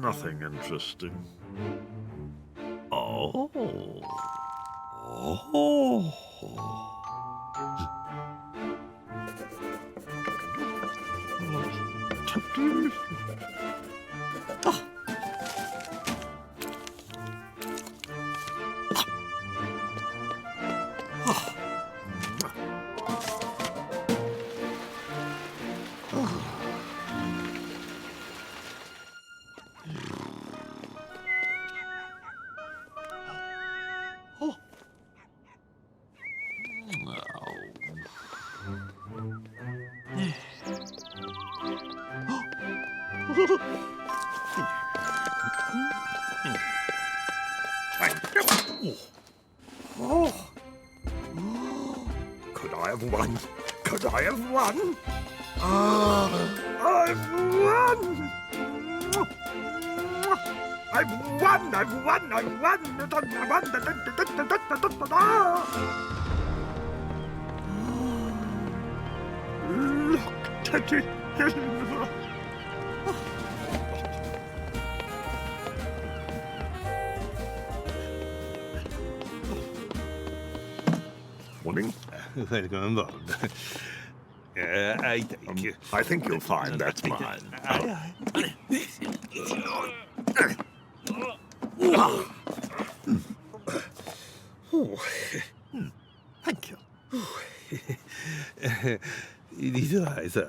Nothing interesting. Oh. Oh. Could I have won? Could I have won? I've won! I've won! I've won! I've won! Look at it! Morning. Welcome aboard. I think you'll find that's mine. Thank you. These are eyes, sir.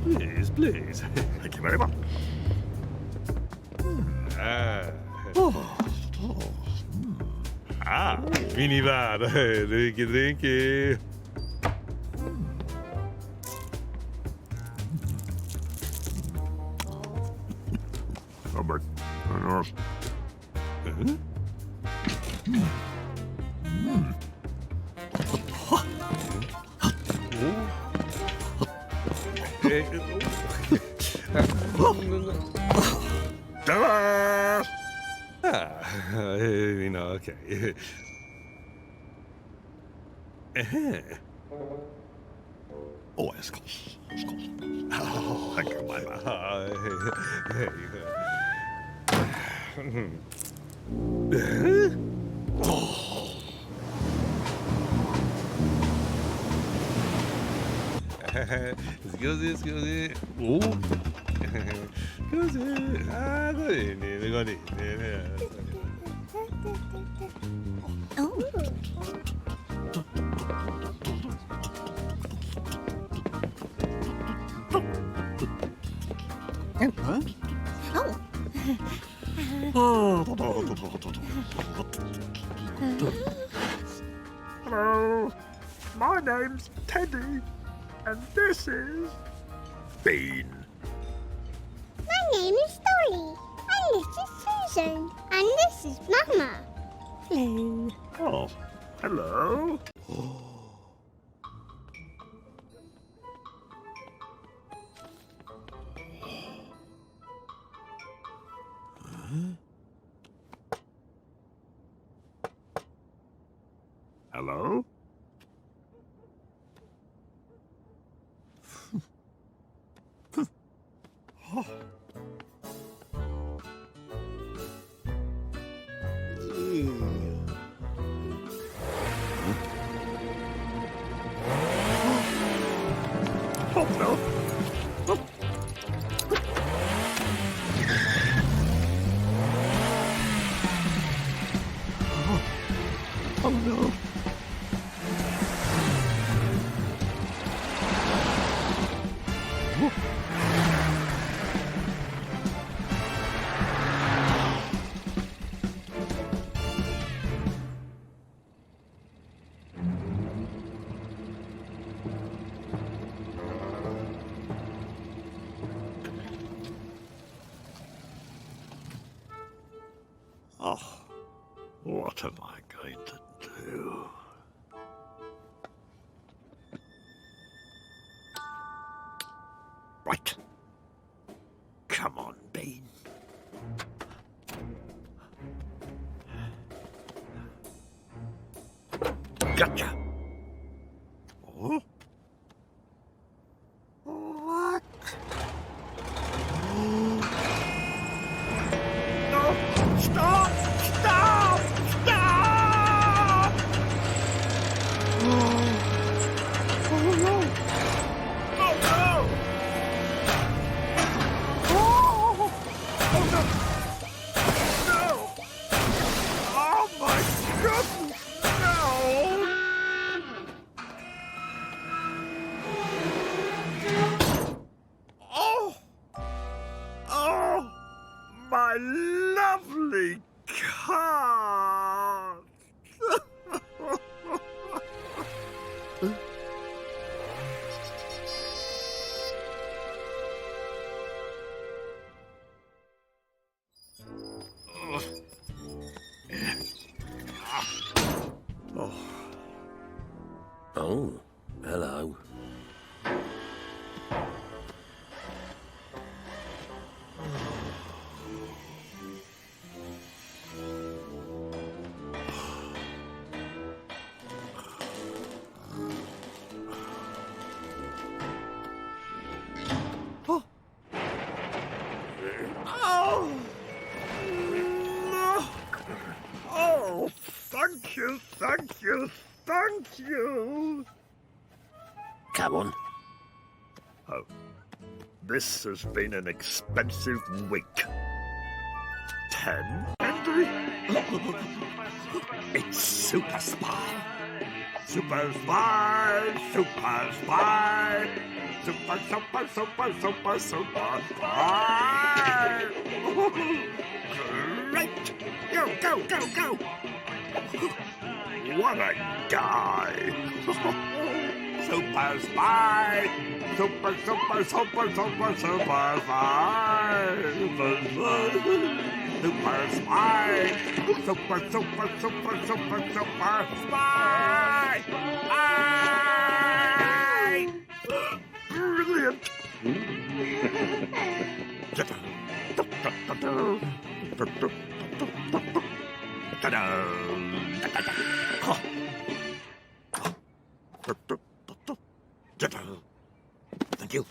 Please, please. Thank you very much. Minibar. Drinky, drinky. Robert. Okay. Oh, of course. Oh, thank you, my Scusi. Scusi. Ah, godini. Hello, my name's Teddy, and this is Bean. My name is Dolly, and this is Susan, and this is Mama. Hello. Oh, hello. Hello? Oh, no. Oh, no. Oh, what am I going to do? Right. Come on, Bean. Gotcha. Oh? What? No! Stop! Stop! Stop! Oh no! Oh no! Oh! Oh no! No! Oh my goodness! No! Oh! Oh! My lovely car! Oh, hello. Oh! Oh! No! Oh, thank you, thank you, thank you! Come on. Oh, this has been an expensive week. 10, Henry? It's Super Spy! Super Spy! Super Spy! Super, super, super, super, super spy! Great! Go, go, go, go! What a guy! Super Spy! Super, super, super, super, super spy! Super spy! Super, super, super, super, super spy! Spy! Brilliant! Thank you.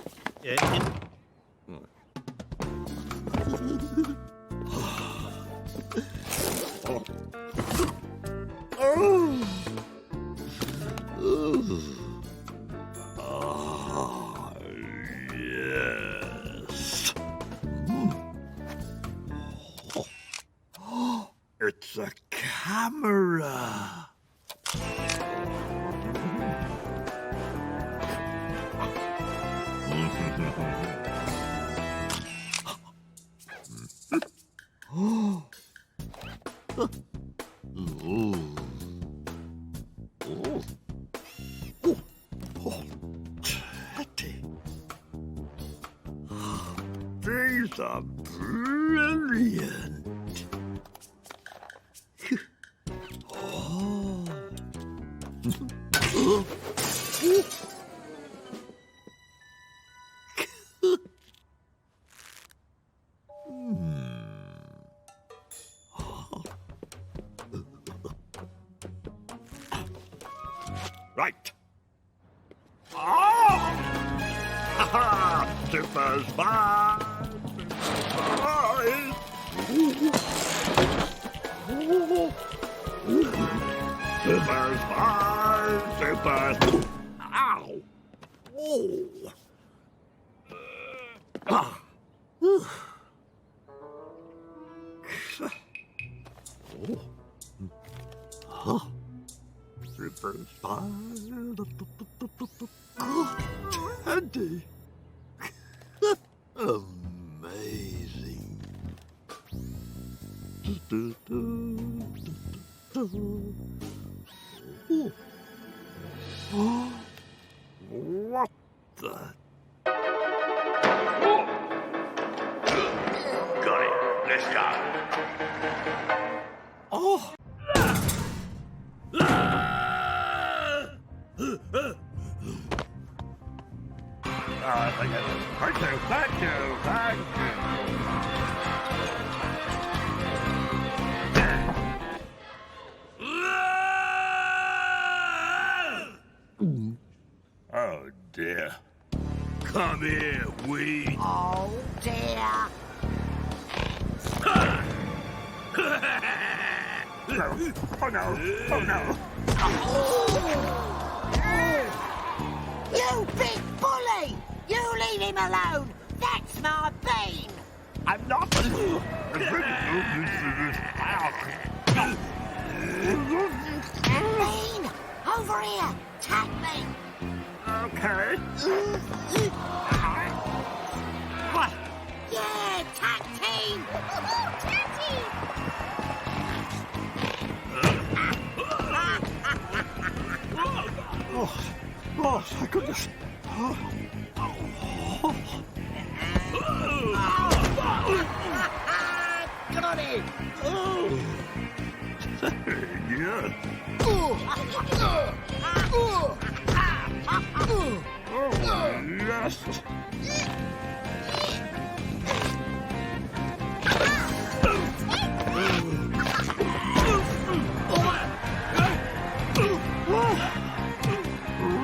Ah, yes. It's a camera. Teddy. These are brilliant. Oh. Right. Oh! Ha-ha! Super spy! Super spy! Super... Ow! Oh! Ah! Oh! Huh? Super spy! Teddy! Amazing! What the? Got it. Let's go. Oh! Thank you, thank you, thank you. dear. Come here, we. Oh dear. No. Oh no. Oh no. You big bully! You leave him alone! That's my bean! I'm not. Bean! Over here! Tap me! Okay. Yeah, tag team! Tatty! Oh, my goodness. Got him! Yeah. Oh, yes.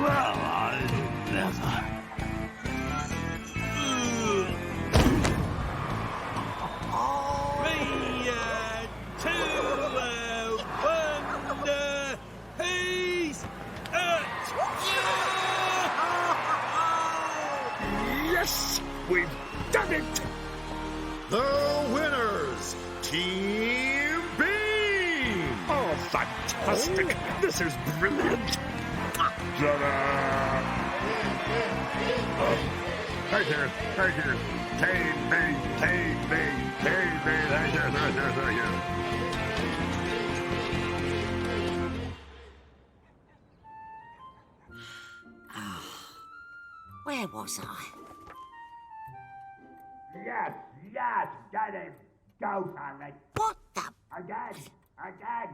Well, I never. 3, 2, 1, peace! Yes, we've done it. The winners, Team Bean! Oh, fantastic. This is brilliant. Ta-da! Right here, right here. Team Bean, Team Bean, Team Bean. Right here, right here, right here. Where was I? Yes, yes, get him. Go, Harry. What the... Again, again.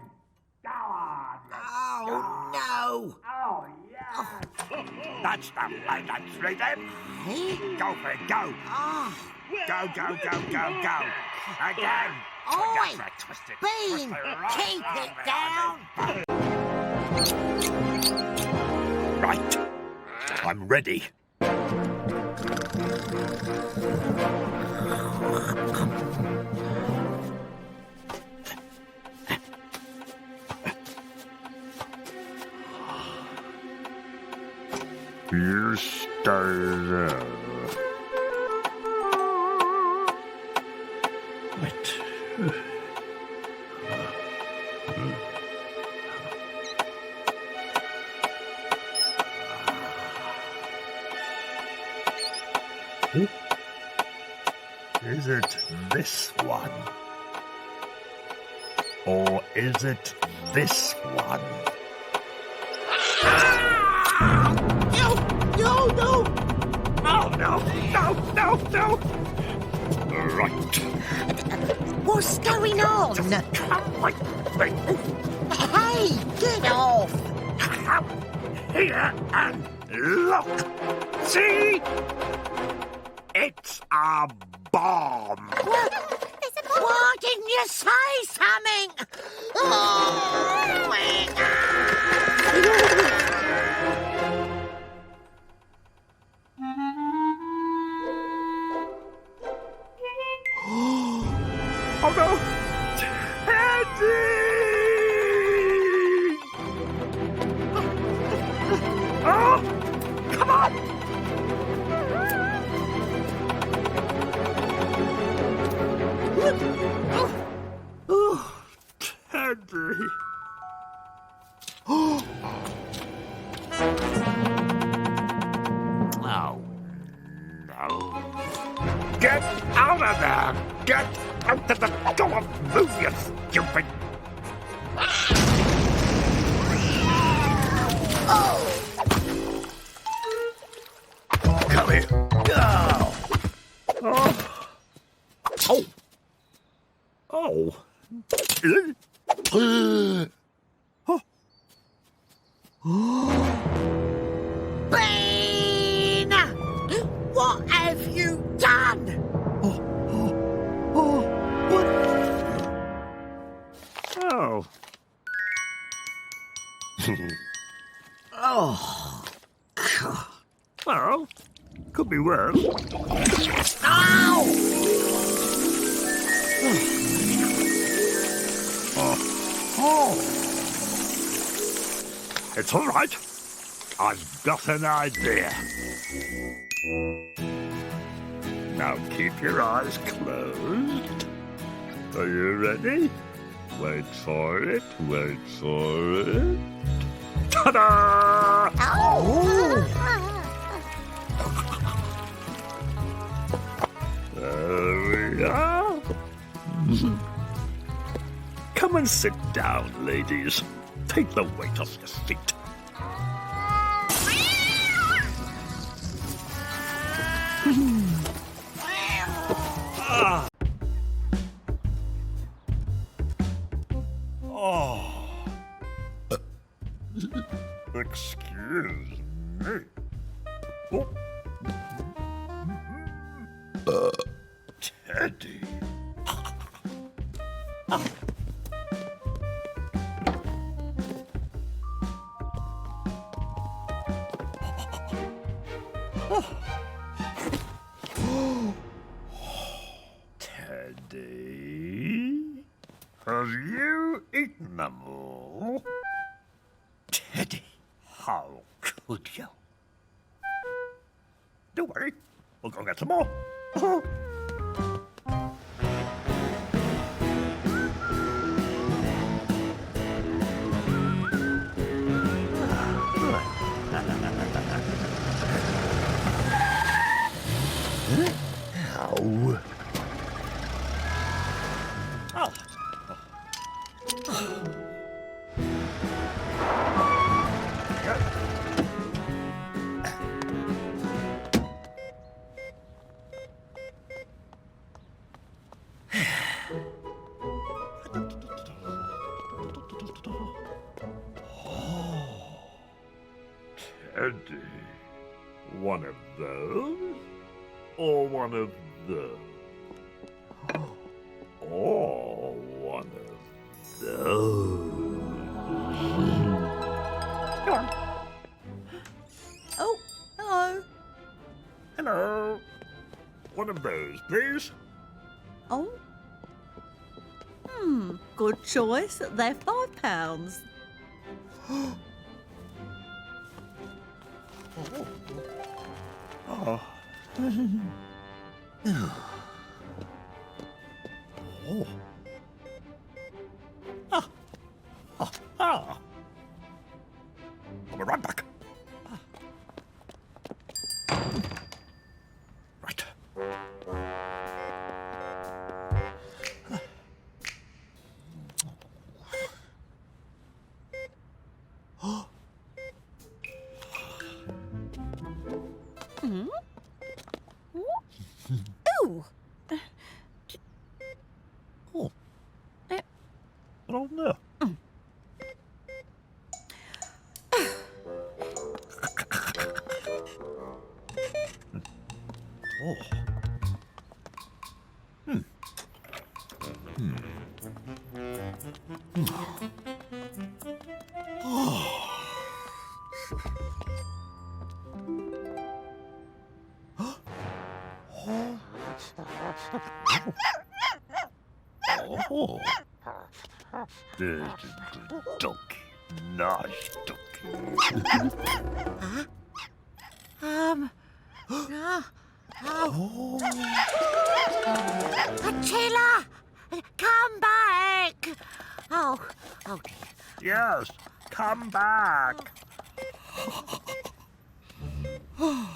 Go on. Oh, no! Oh, yes. That's the way to treat him. Hey? Go for it, go. Oh, Go, go, go, go, go. Again. Oi! Twist it. Bean! Keep it down! Right. I'm ready. You stay there. Right. Is it this one? Or is it this one? No! No, no! Oh, no, no, no, no! Right. What's going on? Come with me. Hey, get off! Come here and look. See? It's a bomb. Why didn't you say something? Oh, Oh no! Teddy! Oh! Come on! Oh, Teddy! Oh no! Get out of there! Get out of the door! Move, you stupid! Come here! Oh! Oh! Oh! Bean! What have you done? Oh! Oh, God. Well, could be worse. Ow! Oh. It's all right. I've got an idea. Now keep your eyes closed. Are you ready? Wait for it, wait for it. Ta-da! There we are. Come and sit down, ladies. Take the weight off your feet. Excuse me. Teddy. Teddy? Have you eaten them all? Teddy, how could you? Don't worry, we'll go get some more. Ow. Oh. Teddy, one of those, or one of those, or one of those. Go on. Oh, hello. Hello. One of those, please. Oh? Good choice. They're £5. Oh. Oh. Ah. Ah. Ah. I'll be right back. Right. Ooh. Oh. I don't know. Oh. Oh. Donkey. Nice donkey. Attila! Come back! Oh dear. Yes, come back. Oh.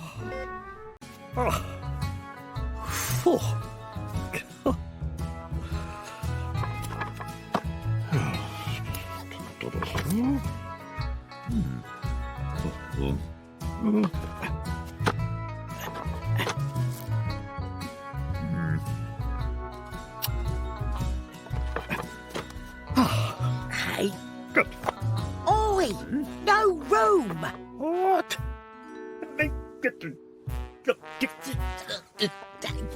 Phew. Hey, Good. oi! No room! What?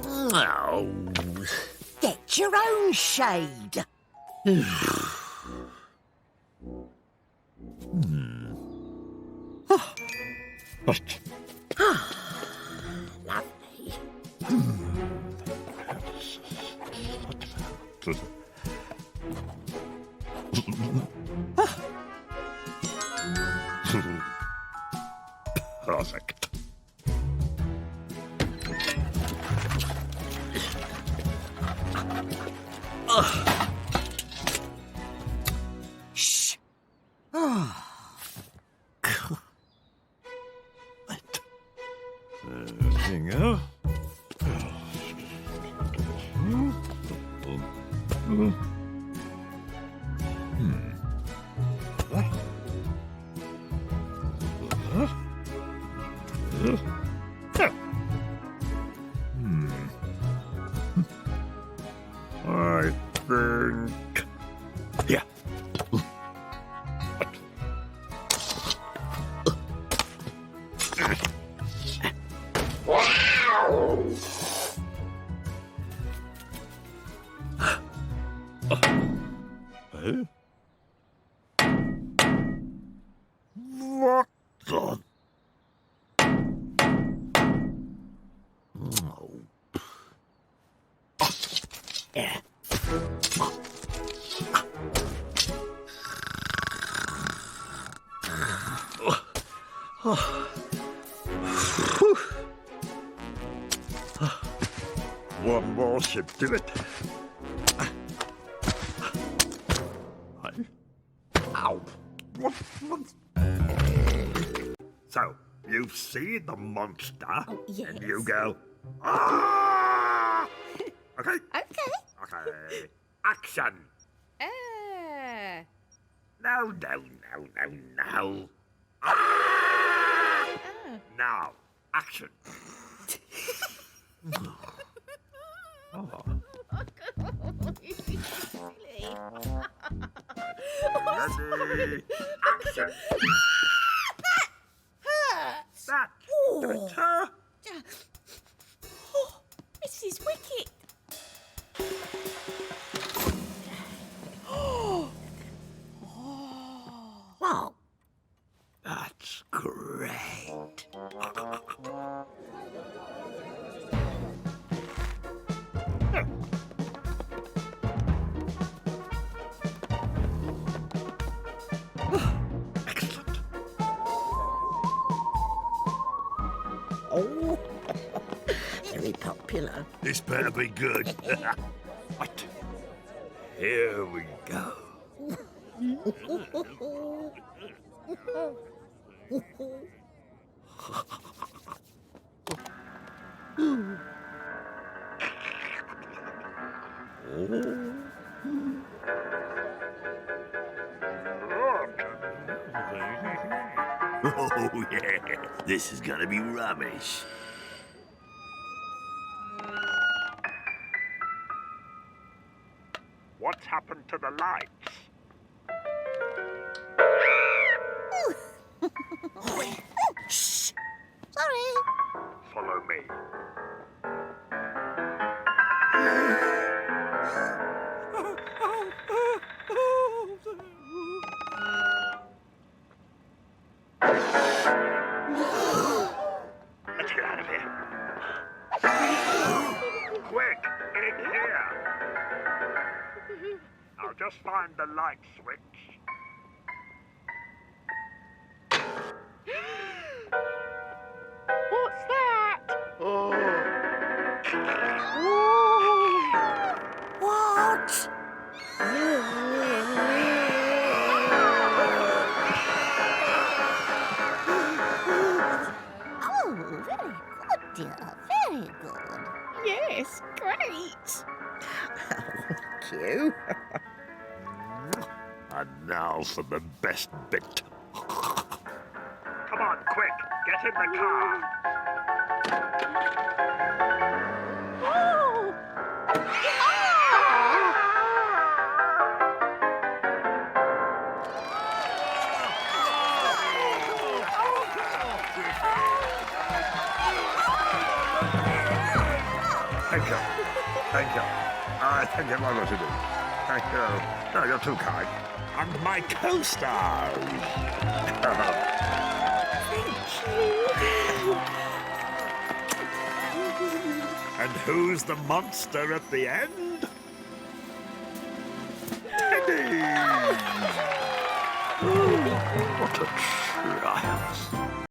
Oh. Get your own shade. What? Perfect. Shh. There you go. I think... Yeah. What the... Oh. Yeah. One more should do it. Ow. What? So, you see the monster, yes. and you go, ah! Okay? Okay. Okay. Action! No. Ah! Now, action. Ready? Action. That better. This is wicked. Wow. That's great. Excellent. Oh, very popular. This better be good. Right. Here we go. Oh, yeah. This is gonna be rubbish. What's happened to the lights? Shh. Sorry. Follow me. Let's get out of here. Quick, in here. I'll just find the light switch. What's that? What? Oh, very good, dear. Very good. Yes, great. Thank you. And now for the best bit. Come on, quick, get in the car. Oh! Thank you. Thank you. Thank you, what to do. Thank you. No, you're too kind. And my co-stars. And who's the monster at the end? Eddie! What a triumph.